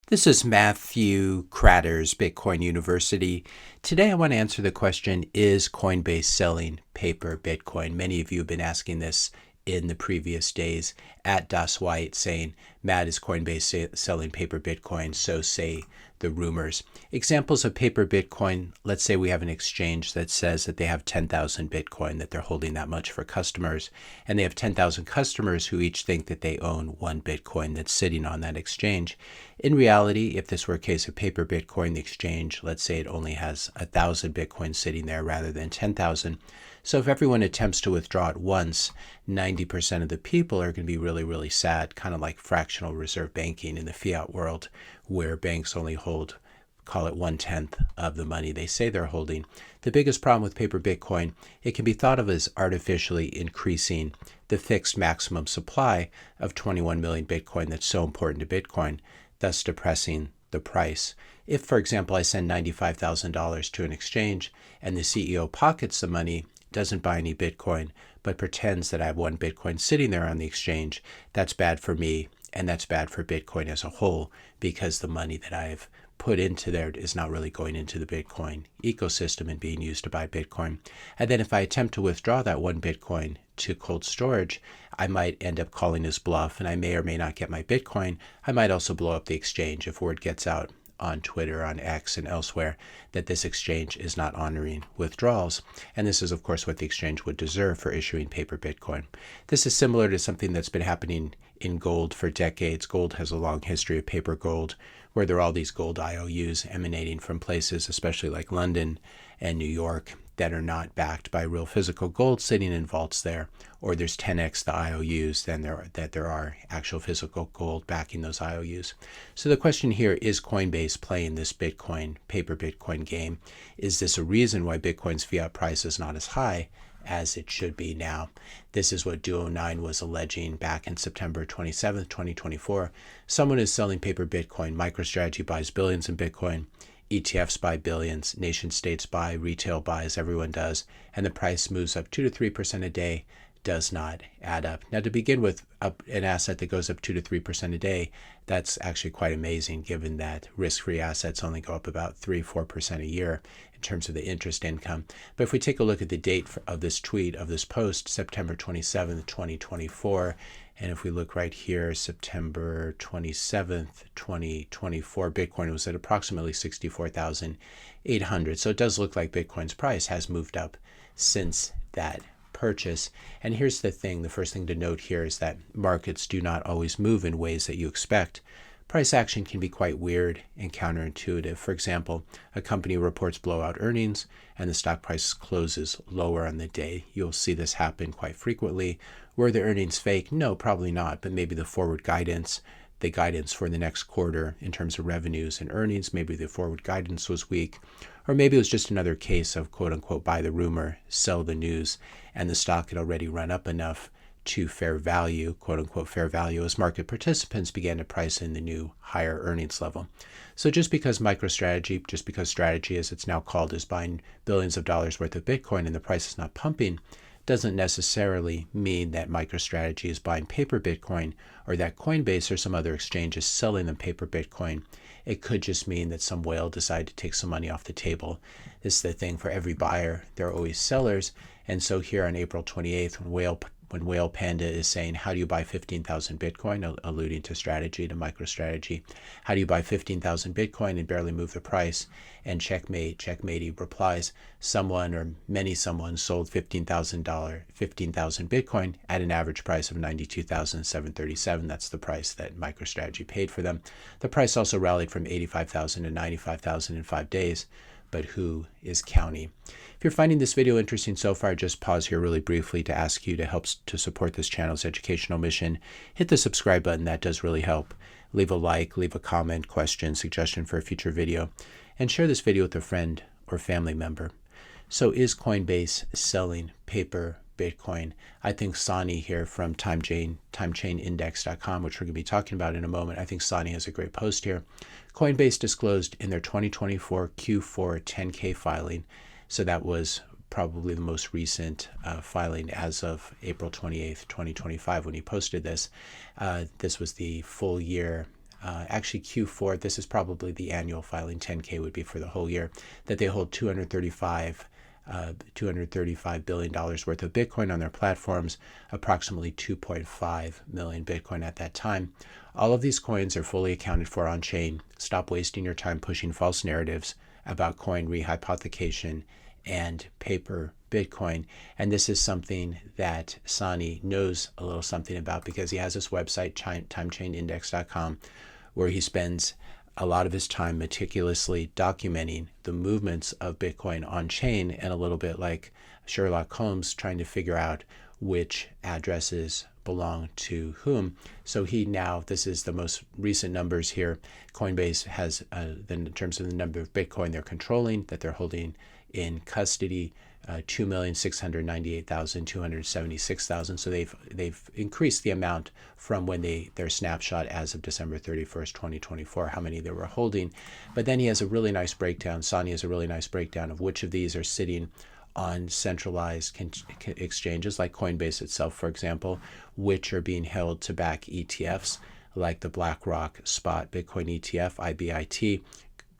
This is Matthew Kratter's Bitcoin University. Today I want to answer the question, is Coinbase selling paper Bitcoin? Many of you have been asking this in the previous days at Das White saying, Matt, is Coinbase selling paper Bitcoin? So say the rumors. Examples of paper Bitcoin, let's say we have an exchange that says that they have 10,000 Bitcoin, that they're holding that much for customers, and they have 10,000 customers who each think that they own one Bitcoin that's sitting on that exchange. In reality, if this were a case of paper Bitcoin, the exchange, let's say it only has 1,000 Bitcoin sitting there rather than 10,000. So if everyone attempts to withdraw at once, 90% of the people are going to be really, really sad, kind of like fractional reserve banking in the fiat world, where banks only hold, call it 1/10 of the money they say they're holding. The biggest problem with paper Bitcoin, it can be thought of as artificially increasing the fixed maximum supply of 21 million Bitcoin that's so important to Bitcoin, thus depressing the price. If, for example, I send $95,000 to an exchange and the CEO pockets the money, doesn't buy any Bitcoin, but pretends that I have one Bitcoin sitting there on the exchange, that's bad for me, and that's bad for Bitcoin as a whole, because the money that I've put into there is not really going into the Bitcoin ecosystem and being used to buy Bitcoin. And then if I attempt to withdraw that one Bitcoin to cold storage, I might end up calling his bluff, and I may or may not get my Bitcoin. I might also blow up the exchange if word gets out on Twitter, on X, and elsewhere that this exchange is not honoring withdrawals. And this is, of course, what the exchange would deserve for issuing paper Bitcoin. This is similar to something that's been happening in gold for decades. Gold has a long history of paper gold, where there are all these gold IOUs emanating from places, especially like London and New York, that are not backed by real physical gold sitting in vaults there, or there's 10x the IOUs than there are actual physical gold backing those IOUs. So the question here, is Coinbase playing this Bitcoin, paper Bitcoin game? Is this a reason why Bitcoin's fiat price is not as high as it should be now? This is what Duo9 was alleging back in September 27th, 2024. Someone is selling paper Bitcoin. MicroStrategy buys billions in Bitcoin. ETFs buy billions, nation states buy, retail buys, everyone does, and the price moves up 2 to 3% a day, does not add up. Now, to begin with, an asset that goes up 2 to 3% a day, that's actually quite amazing, given that risk-free assets only go up about 3-4% a year in terms of the interest income. But if we take a look at the date of this tweet, of this post, September 27th, 2024, and if we look right here, September 27th, 2024, Bitcoin was at approximately 64,800. So it does look like Bitcoin's price has moved up since that purchase. And here's the thing, the first thing to note here is that markets do not always move in ways that you expect. Price action can be quite weird and counterintuitive. For example, a company reports blowout earnings and the stock price closes lower on the day. You'll see this happen quite frequently. Were the earnings fake? No, probably not, but maybe the forward guidance, the guidance for the next quarter in terms of revenues and earnings, maybe the forward guidance was weak, or maybe it was just another case of quote unquote buy the rumor, sell the news, and the stock had already run up enough to fair value, quote unquote fair value, as market participants began to price in the new higher earnings level. So just because MicroStrategy, just because Strategy as it's now called, is buying billions of dollars worth of Bitcoin and the price is not pumping, doesn't necessarily mean that MicroStrategy is buying paper Bitcoin or that Coinbase or some other exchange is selling them paper Bitcoin. It could just mean that some whale decided to take some money off the table. This is the thing, for every buyer, there are always sellers. And so here on April 28th, when Whale Panda is saying, how do you buy 15,000 Bitcoin, alluding to Strategy, to MicroStrategy, how do you buy 15,000 Bitcoin and barely move the price? And Checkmatey replies, someone or many someone sold $15,000 Bitcoin at an average price of $92,737. That's the price that MicroStrategy paid for them. The price also rallied from $85,000 to $95,000 in 5 days. But who is counting? If you're finding this video interesting so far, just pause here really briefly to ask you to help to support this channel's educational mission. Hit the subscribe button, that does really help. Leave a like, leave a comment, question, suggestion for a future video, and share this video with a friend or family member. So is Coinbase selling paper Bitcoin? I think Sani here from timechainindex.com, which we're going to be talking about in a moment, I think Sani has a great post here. Coinbase disclosed in their 2024 Q4 10K filing, so that was probably the most recent filing as of April 28th, 2025 when he posted this. This was the full year actually Q4, this is probably the annual filing, 10K would be for the whole year, that they hold $235 billion worth of Bitcoin on their platforms, approximately 2.5 million Bitcoin at that time. All of these coins are fully accounted for on chain. Stop wasting your time pushing false narratives about coin rehypothecation and paper Bitcoin. And this is something that Sani knows a little something about because he has this website, timechainindex.com, where he spends a lot of his time meticulously documenting the movements of Bitcoin on chain, and a little bit like Sherlock Holmes trying to figure out which addresses belong to whom. So this is the most recent numbers here. Coinbase has, in terms of the number of Bitcoin they're controlling, that they're holding in custody, 2,698,276,000. So they've increased the amount from when their snapshot as of December 31st, 2024, how many they were holding. But then he has a really nice breakdown. Sani has a really nice breakdown of which of these are sitting on centralized exchanges like Coinbase itself, for example, which are being held to back ETFs like the BlackRock Spot Bitcoin ETF, IBIT.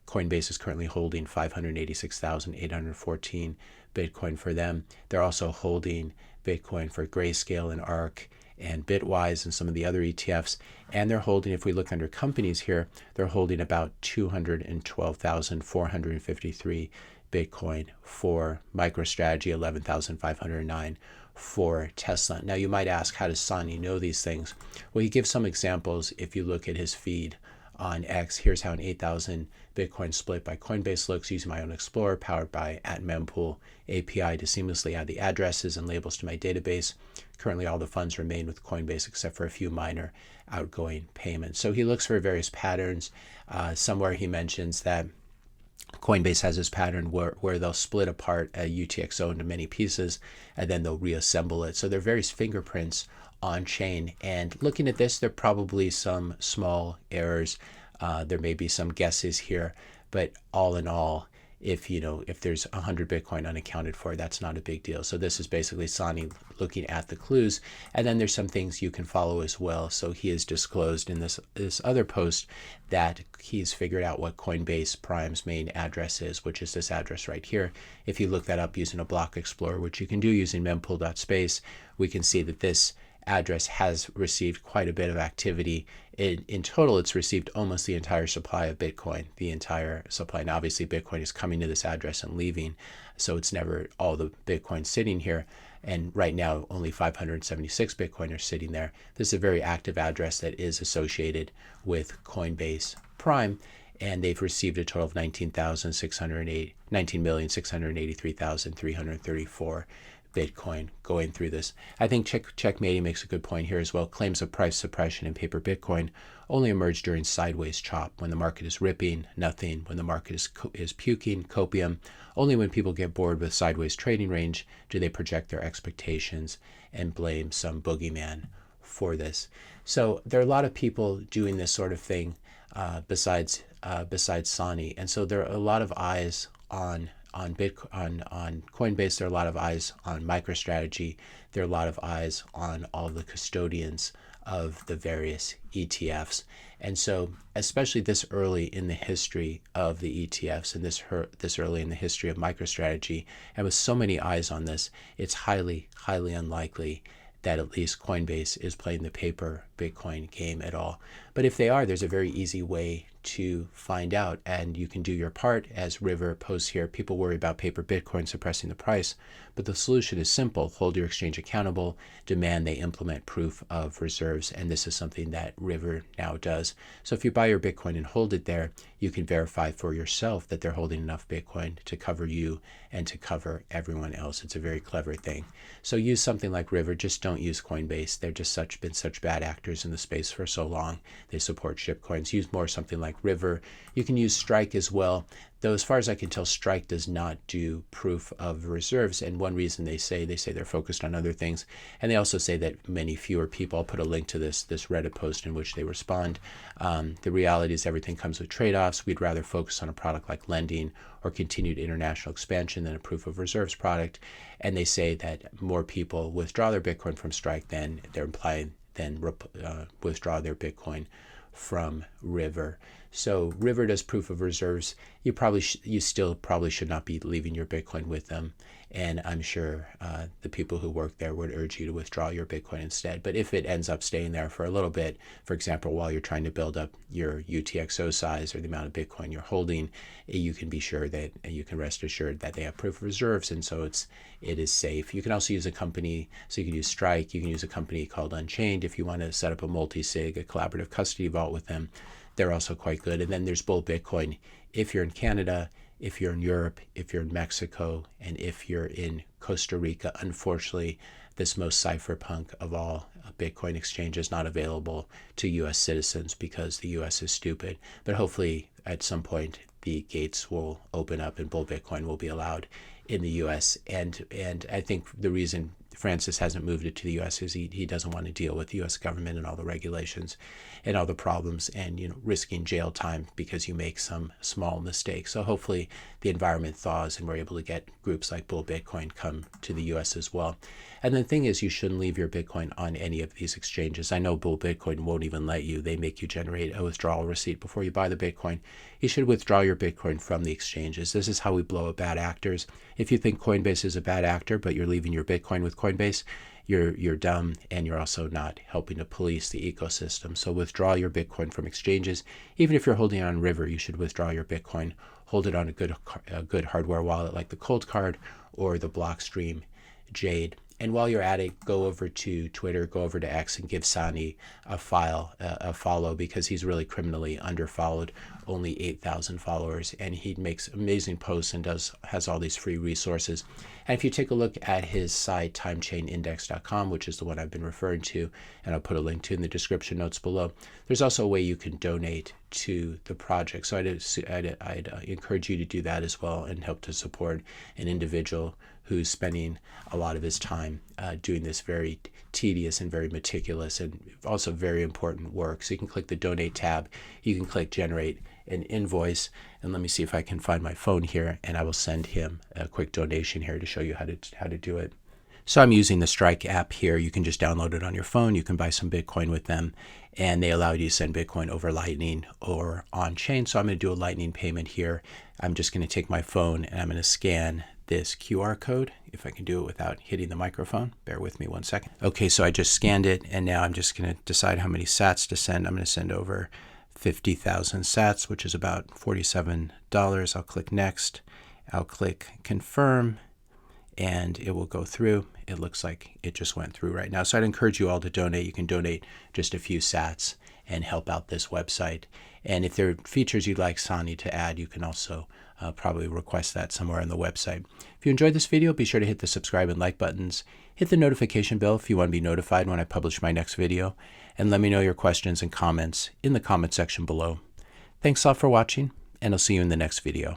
Coinbase is currently holding 586,814 Bitcoin for them. They're also holding Bitcoin for Grayscale and ARK and Bitwise and some of the other ETFs. And they're holding, if we look under companies here, they're holding about 212,453 Bitcoin for MicroStrategy, 11,509 for Tesla. Now you might ask, how does Sani know these things? Well, he gives some examples. If you look at his feed on X, here's how an 8,000 Bitcoin split by Coinbase looks using my own Explorer powered by @mempool API to seamlessly add the addresses and labels to my database. Currently, all the funds remain with Coinbase except for a few minor outgoing payments. So he looks for various patterns. Somewhere he mentions that Coinbase has this pattern where they'll split apart a UTXO into many pieces and then they'll reassemble it. So there are various fingerprints on chain. And looking at this, there are probably some small errors. There may be some guesses here, but all in all, if there's 100 Bitcoin unaccounted for, that's not a big deal. So this is basically Sani looking at the clues. And then there's some things you can follow as well. So he has disclosed in this other post that he's figured out what Coinbase Prime's main address is, which is this address right here. If you look that up using a block explorer, which you can do using mempool.space, we can see that this address has received quite a bit of activity. In total, it's received almost the entire supply of Bitcoin, the entire supply. Now, obviously, Bitcoin is coming to this address and leaving, so it's never all the Bitcoin sitting here. And right now, only 576 Bitcoin are sitting there. This is a very active address that is associated with Coinbase Prime, and they've received a total of 19,683,334 Bitcoin going through this. I think Checkmatey makes a good point here as well. Claims of price suppression in paper Bitcoin only emerge during sideways chop. When the market is ripping, nothing. When the market is puking, copium. Only when people get bored with sideways trading range do they project their expectations and blame some boogeyman for this. So there are a lot of people doing this sort of thing besides Sani. And so there are a lot of eyes on Coinbase. There are a lot of eyes on MicroStrategy. There are a lot of eyes on all the custodians of the various ETFs. And so, especially this early in the history of the ETFs and this early in the history of MicroStrategy, and with so many eyes on this, it's highly, highly unlikely that at least Coinbase is playing the paper Bitcoin game at all. But if they are, there's a very easy way to find out, and you can do your part. As River posts here, people worry about paper Bitcoin suppressing the price, but the solution is simple. Hold your exchange accountable, demand they implement proof of reserves, and this is something that River now does. So if you buy your Bitcoin and hold it there, you can verify for yourself that they're holding enough Bitcoin to cover you and to cover everyone else. It's a very clever thing. So use something like River. Just don't use Coinbase. They're just been such bad actors in the space for so long. They support shitcoins. Use more something like River. You can use Strike as well. Though as far as I can tell, Strike does not do proof of reserves. And one reason they say they're focused on other things. And they also say that many fewer people, I'll put a link to this Reddit post in which they respond. The reality is everything comes with trade-offs. We'd rather focus on a product like lending or continued international expansion than a proof of reserves product. And they say that more people withdraw their Bitcoin from Strike than they're implying than withdraw their Bitcoin from River. So River does proof of reserves. You still probably should not be leaving your Bitcoin with them. And I'm sure the people who work there would urge you to withdraw your Bitcoin instead. But if it ends up staying there for a little bit, for example, while you're trying to build up your UTXO size or the amount of Bitcoin you're holding, you can be sure that you can rest assured that they have proof of reserves, and so it is safe. You can also use a company, so you can use Strike. You can use a company called Unchained if you want to set up a multi-sig, a collaborative custody vault with them. They're also quite good. And then there's Bull Bitcoin. If you're in Canada, if you're in Europe, if you're in Mexico, and if you're in Costa Rica, unfortunately, this most cypherpunk of all Bitcoin exchange is not available to U.S. citizens because the U.S. is stupid. But hopefully, at some point, the gates will open up and Bull Bitcoin will be allowed in the U.S. And I think the reason Francis hasn't moved it to the U.S. is he doesn't want to deal with the U.S. government and all the regulations and all the problems and risking jail time because you make some small mistake. So hopefully the environment thaws and we're able to get groups like Bull Bitcoin come to the U.S. as well. And the thing is, you shouldn't leave your Bitcoin on any of these exchanges. I know Bull Bitcoin won't even let you. They make you generate a withdrawal receipt before you buy the Bitcoin. You should withdraw your Bitcoin from the exchanges. This is how we blow up bad actors. If you think Coinbase is a bad actor, but you're leaving your Bitcoin with Coinbase, you're dumb, and you're also not helping to police the ecosystem. So withdraw your Bitcoin from exchanges. Even if you're holding it on River, you should withdraw your Bitcoin. Hold it on a good hardware wallet like the Cold Card or the Blockstream Jade. And while you're at it, go over to Twitter, go over to X, and give Sani a follow, because he's really criminally underfollowed, only 8,000 followers, and he makes amazing posts and has all these free resources. And if you take a look at his site, timechainindex.com, which is the one I've been referring to, and I'll put a link to in the description notes below, there's also a way you can donate to the project. So I'd encourage you to do that as well and help to support an individual who's spending a lot of his time doing this very tedious and very meticulous and also very important work. So you can click the donate tab. You can click generate an invoice. And let me see if I can find my phone here, and I will send him a quick donation here to show you how to do it. So I'm using the Strike app here. You can just download it on your phone. You can buy some Bitcoin with them, and they allow you to send Bitcoin over Lightning or on-chain. So I'm going to do a Lightning payment here. I'm just going to take my phone and I'm going to scan this QR code, if I can do it without hitting the microphone. Bear with me 1 second. Okay, so I just scanned it, and now I'm just going to decide how many sats to send. I'm going to send over 50,000 sats, which is about $47. I'll click next. I'll click confirm, and it will go through. It looks like it just went through right now. So I'd encourage you all to donate. You can donate just a few sats and help out this website. And if there are features you'd like Sani to add, you can also probably request that somewhere on the website. If you enjoyed this video, be sure to hit the subscribe and like buttons. Hit the notification bell if you want to be notified when I publish my next video. And let me know your questions and comments in the comment section below. Thanks all for watching, and I'll see you in the next video.